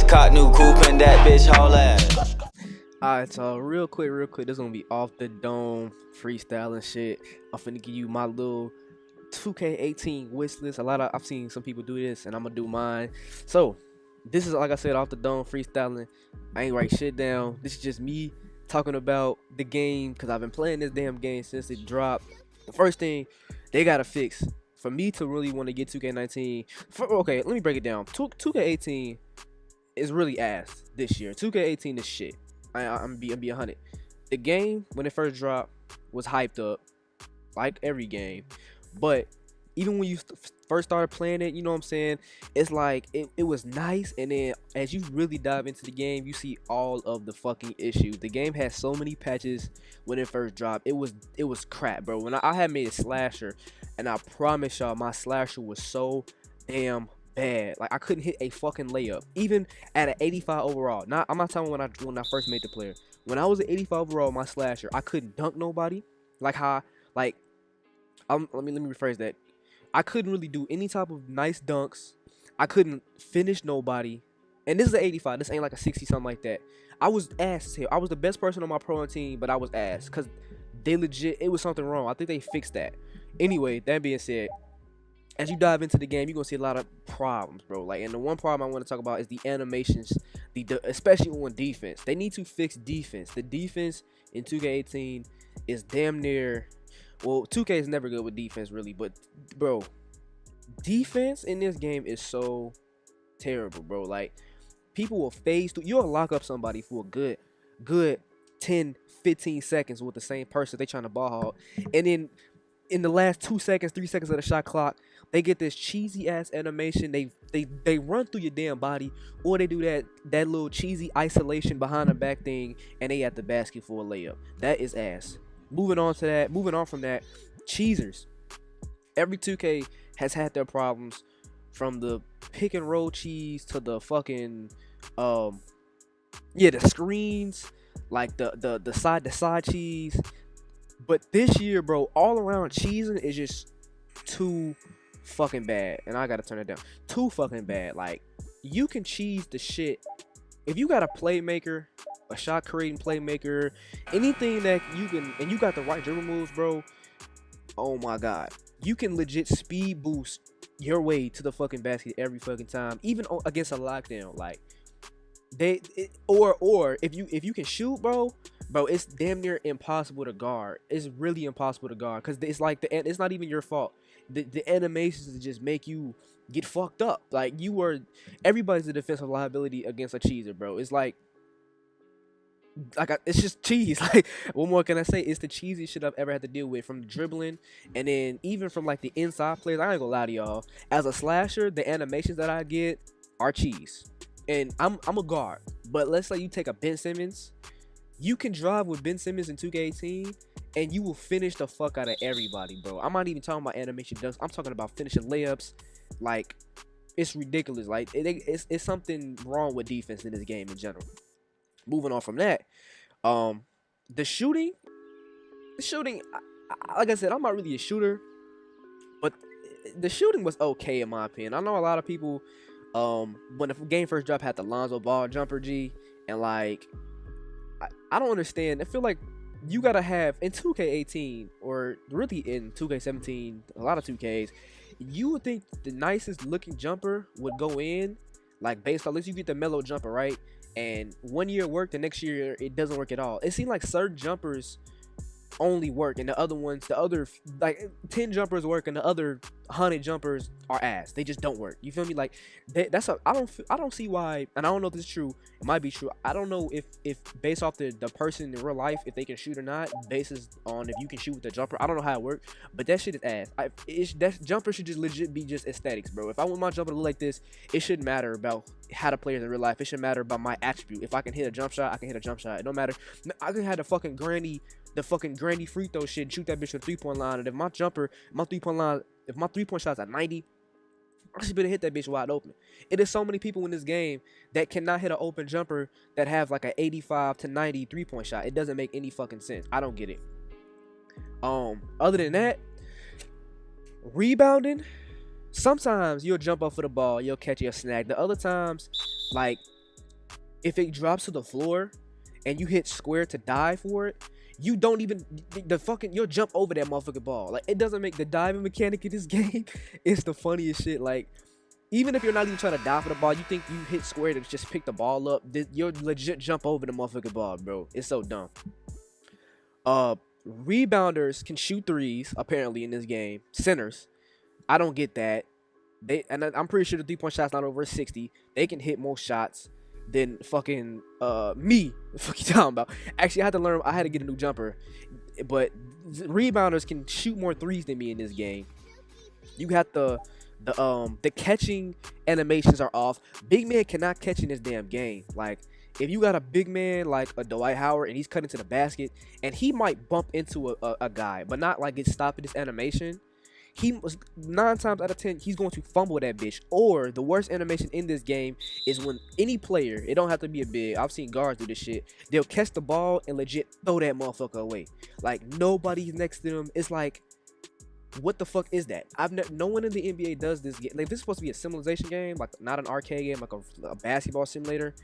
Just caught new coupe and that bitch haul ass. Alright, so real quick, this is gonna be off the dome freestyling shit. I'm finna give you my little 2k18 wish list. I've seen some people do this, and I'm gonna do mine. So this is, like I said, off the dome freestyling. I ain't write shit down. This is just me talking about the game because I've been playing this damn game since it dropped. The first thing they gotta fix for me to really want to get 2k19. Okay, let me break it down. 2k18 is really ass this year. 2k18 is shit. I'm be 100. The game when it first dropped was hyped up, like every game, but even when you first started playing it, you know what I'm saying, it's like it was nice, and then as you really dive into the game, you see all of the fucking issues. The game had so many patches when it first dropped. It was crap, bro. When I had made a slasher, and I promise y'all, my slasher was so damn bad. Like, I couldn't hit a fucking layup, even at an 85 overall. I'm not talking when I first made the player. When I was at 85 overall, my slasher, I couldn't dunk nobody. Let me rephrase that. I couldn't really do any type of nice dunks. I couldn't finish nobody. And this is an 85. This ain't like a 60 something like that. I was ass as hell. I was the best person on my pro team, but I was ass because they legit, it was something wrong. I think they fixed that. Anyway, that being said, as you dive into the game, you're gonna see a lot of problems, bro. Like, and the one problem I want to talk about is the animations, especially on defense. They need to fix defense. The defense in 2K18 is damn near, well, 2K is never good with defense, really, but bro, defense in this game is so terrible, bro. Like, people will phase through. You'll lock up somebody for a good 10, 15 seconds with the same person they trying to ball hog, and then in the last 2 seconds, 3 seconds of the shot clock, they get this cheesy ass animation. They run through your damn body, or they do that little cheesy isolation behind the back thing, and they at the basket for a layup. That is ass. Moving on from that, cheesers. Every 2K has had their problems, from the pick and roll cheese to the fucking the screens, like the side cheese. But this year, bro, all around cheesing is just too fucking bad. And I gotta turn it down. Too fucking bad. Like, you can cheese the shit. If you got a playmaker, a shot creating playmaker, anything that you can, and you got the right dribble moves, bro, oh my god, you can legit speed boost your way to the fucking basket every fucking time, even against a lockdown. Like, or if you can shoot, bro, it's damn near impossible to guard. It's really impossible to guard because it's like it's not even your fault. The animations just make you get fucked up. Like, everybody's a defensive liability against a cheeser, bro. It's like it's just cheese. Like, what more can I say? It's the cheesiest shit I've ever had to deal with, from dribbling, and then even from like the inside players. I ain't gonna lie to y'all. As a slasher, the animations that I get are cheese. And I'm a guard, but let's say you take a Ben Simmons, you can drive with Ben Simmons in 2K18, and you will finish the fuck out of everybody, bro. I'm not even talking about animation dunks. I'm talking about finishing layups. Like, it's ridiculous. Like, it's something wrong with defense in this game in general. Moving on from that, the shooting, like I said, I'm not really a shooter, but the shooting was okay in my opinion. I know a lot of people, when the game first dropped, had the Lonzo Ball jumper G, and like, I don't understand. I feel like you gotta have, in 2K18, or really in 2K17, a lot of 2Ks, you would think the nicest looking jumper would go in, like, based on, let's you get the mellow jumper, right? And 1 year it worked, the next year it doesn't work at all. It seemed like certain jumpers only work, and the other like 10 jumpers work, and the other 100 jumpers are ass. They just don't work. You feel me? Like, I don't see why, and I don't know if this is true. It might be true. I don't know if based off the person in real life, if they can shoot or not, basis on if you can shoot with the jumper. I don't know how it works, but that shit is ass. That jumper should just legit be just aesthetics, bro. If I want my jumper to look like this, it shouldn't matter about how the players in real life. It should matter about my attribute. If I can hit a jump shot, I can hit a jump shot. It don't matter. I can have the fucking granny free throw shit, shoot that bitch from 3-point line, and if my 3-point shot's at 90, I should be able to hit that bitch wide open. It is so many people in this game that cannot hit an open jumper that have like an 85 to 90 3-point shot. It doesn't make any fucking sense. I don't get it. Other than that, rebounding, sometimes you'll jump up for the ball, you'll catch your snag. The other times, like, if it drops to the floor and you hit square to dive for it, you don't even you'll jump over that motherfucking ball. Like, it doesn't make the diving mechanic in this game. It's the funniest shit. Like, even if you're not even trying to dive for the ball, you think you hit square to just pick the ball up, you'll legit jump over the motherfucking ball, bro. It's so dumb. Rebounders can shoot threes apparently in this game. Centers, I don't get that. I'm pretty sure the 3-point shot's not over 60. They can hit more shots than fucking me. What the fuck you talking about? Actually, I had to get a new jumper, but rebounders can shoot more threes than me in this game. You got the catching animations are off. Big man cannot catch in this damn game. Like, if you got a big man like a Dwight Howard and he's cutting to the basket and he might bump into a guy, but not like get stopped in this animation, he was 9 times out of 10 he's going to fumble that bitch. Or the worst animation in this game is when any player, it don't have to be a big, I've seen guards do this shit, they'll catch the ball and legit throw that motherfucker away. Like, nobody's next to them. It's like, what the fuck is that? No one in the NBA does this. Like, this is supposed to be a simulation game, like not an arcade game, like a basketball simulator.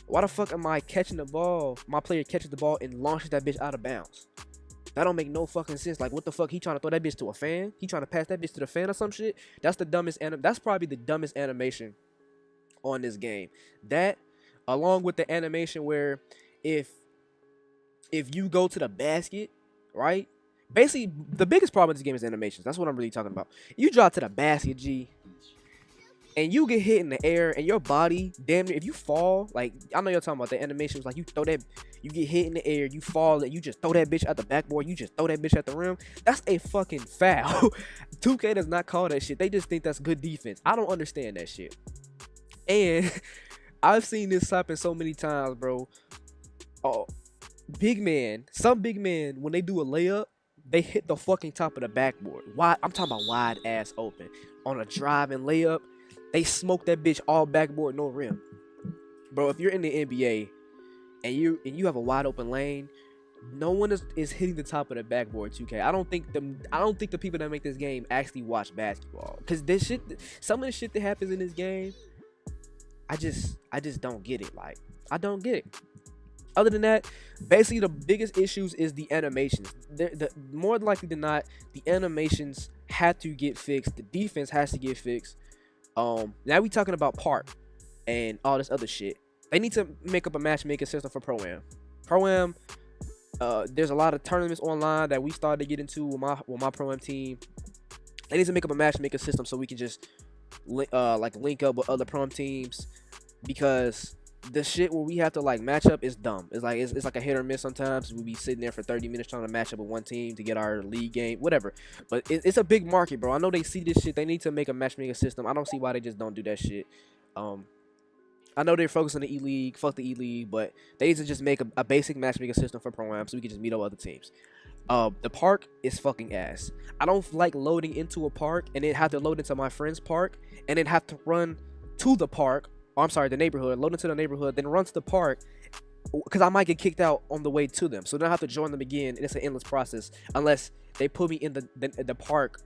Why the fuck am I catching the ball? My player catches the ball and launches that bitch out of bounds. That don't make no fucking sense. Like, what the fuck? He trying to throw that bitch to a fan? He trying to pass that bitch to the fan or some shit? That's the dumbest. That's probably the dumbest animation on this game. That, along with the animation where if you go to the basket, right? Basically, the biggest problem with this game is animations. That's what I'm really talking about. You drop to the basket, G, and you get hit in the air, and your body, damn near, if you fall, like, I know you're talking about the animations, like, you get hit in the air, you fall, and you just throw that bitch at the backboard, you just throw that bitch at the rim. That's a fucking foul. 2K does not call that shit. They just think that's good defense. I don't understand that shit. And I've seen this happen so many times, bro. Oh, some big man, when they do a layup, they hit the fucking top of the backboard. Wide, I'm talking about wide ass open. On a drive and layup, they smoke that bitch all backboard, no rim. Bro, if you're in the NBA and you have a wide open lane, no one is hitting the top of the backboard, 2K. I don't think the people that make this game actually watch basketball. Cause this shit, some of the shit that happens in this game, I just don't get it. Like, I don't get it. Other than that, basically the biggest issues is the animations. More likely than not, the animations had to get fixed. The defense has to get fixed. Now we talking about park and all this other shit. They need to make up a matchmaking system for Pro-Am. Pro-Am, there's a lot of tournaments online that we started to get into with my Pro-Am team. They need to make up a matchmaking system so we can just link up with other Pro-Am teams, because the shit where we have to like match up is dumb. It's like a hit or miss sometimes. We'll be sitting there for 30 minutes trying to match up with one team to get our league game, whatever. But it's a big market, bro. I know they see this shit. They need to make a matchmaking system. I don't see why they just don't do that shit. I know they're focused on the E-League, fuck the E-League, but they need to just make a basic matchmaking system for Pro-Am so we can just meet up with other teams. The park is fucking ass. I don't like loading into a park and then have to load into my friend's park and then have to run to the park. Oh, I'm sorry, the neighborhood. Load into the neighborhood, then run to the park, because I might get kicked out on the way to them. So then I have to join them again, and it's an endless process unless they put me in the park,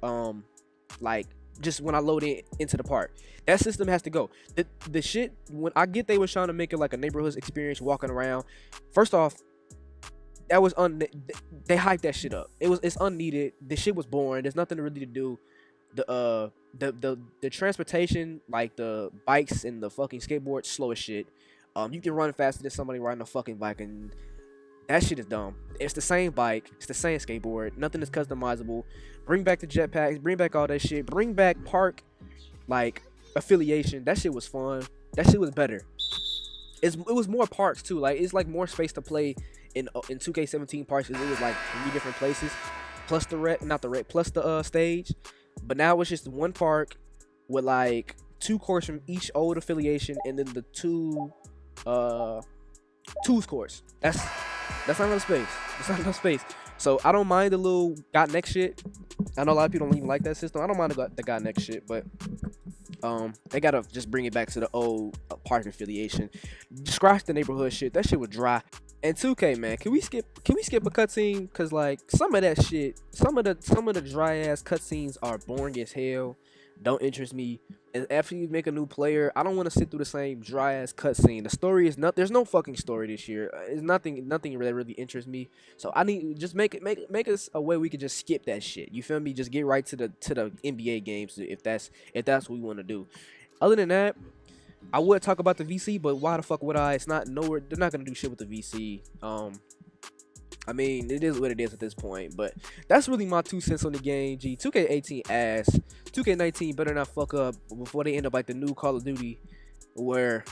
like just when I load into the park. That system has to go. The shit, when I get they was trying to make it like a neighborhood experience walking around. First off, that was they hyped that shit up. It's unneeded. The shit was boring. There's nothing really to do. The transportation, like the bikes and the fucking skateboard, slow as shit. You can run faster than somebody riding a fucking bike, and that shit is dumb. It's the same bike, it's the same skateboard, nothing is customizable. Bring back the jetpacks, bring back all that shit, bring back park like affiliation. That shit was fun. That shit was better. It was more parks too. Like, it's like more space to play in 2K17 parks. It was like 3 different places, plus the stage. But now it's just one park with like 2 courts from each old affiliation, and then the 2 twos courts. That's not enough space. That's not enough space. So I don't mind the little got next shit. I know a lot of people don't even like that system. I don't mind the got next shit, but they gotta just bring it back to the old park affiliation. Scratch the neighborhood shit. That shit was dry. And 2K, man, can we skip a cutscene? Cause like some of that shit, some of the dry ass cutscenes are boring as hell. don't interest me. And after you make a new player, I don't want to sit through the same dry ass cutscene. The story is not. There's no fucking story this year. It's nothing that really interests me. So I need just make us a way we can just skip that shit. You feel me? Just get right to the NBA games if that's what we want to do. Other than that, I would talk about the VC, but why the fuck would I? It's not nowhere. They're not gonna do shit with the VC. I mean, it is what it is at this point, but that's really my 2 cents on the game. 2K18 ass. 2K19 better not fuck up before they end up like the new Call of Duty, where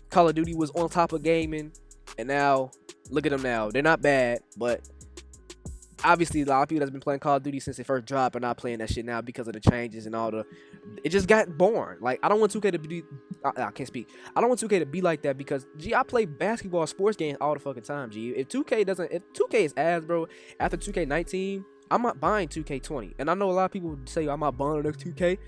Call of Duty was on top of gaming, and now look at them now. They're not bad, but obviously a lot of people that's been playing Call of Duty since it first dropped are not playing that shit now because of the changes and all the. It just got boring. Like I don't want 2K to be. I can't speak. I don't want 2K to be like that because I play basketball sports games all the fucking time. If 2K is ass, bro, after 2K19, I'm not buying 2K20. And I know a lot of people say I'm not buying the next 2K.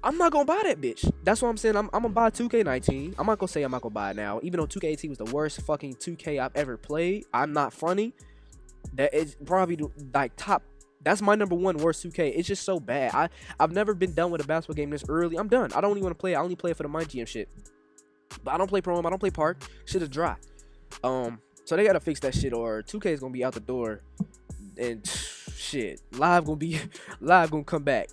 I'm not gonna buy that bitch. That's what I'm saying. I'm gonna buy 2K19. I'm not gonna say I'm not gonna buy it now, even though 2K18 was the worst fucking 2K I've ever played. I'm not funny. That is probably like top. That's my number one worst 2K. It's just so bad. I've never been done with a basketball game this early. I'm done. I don't even want to play it. I only play it for the Mind GM shit. But I don't play Pro-Am. I don't play Park. Shit is dry. So they gotta fix that shit, or 2K is gonna be out the door. And shit, live gonna come back.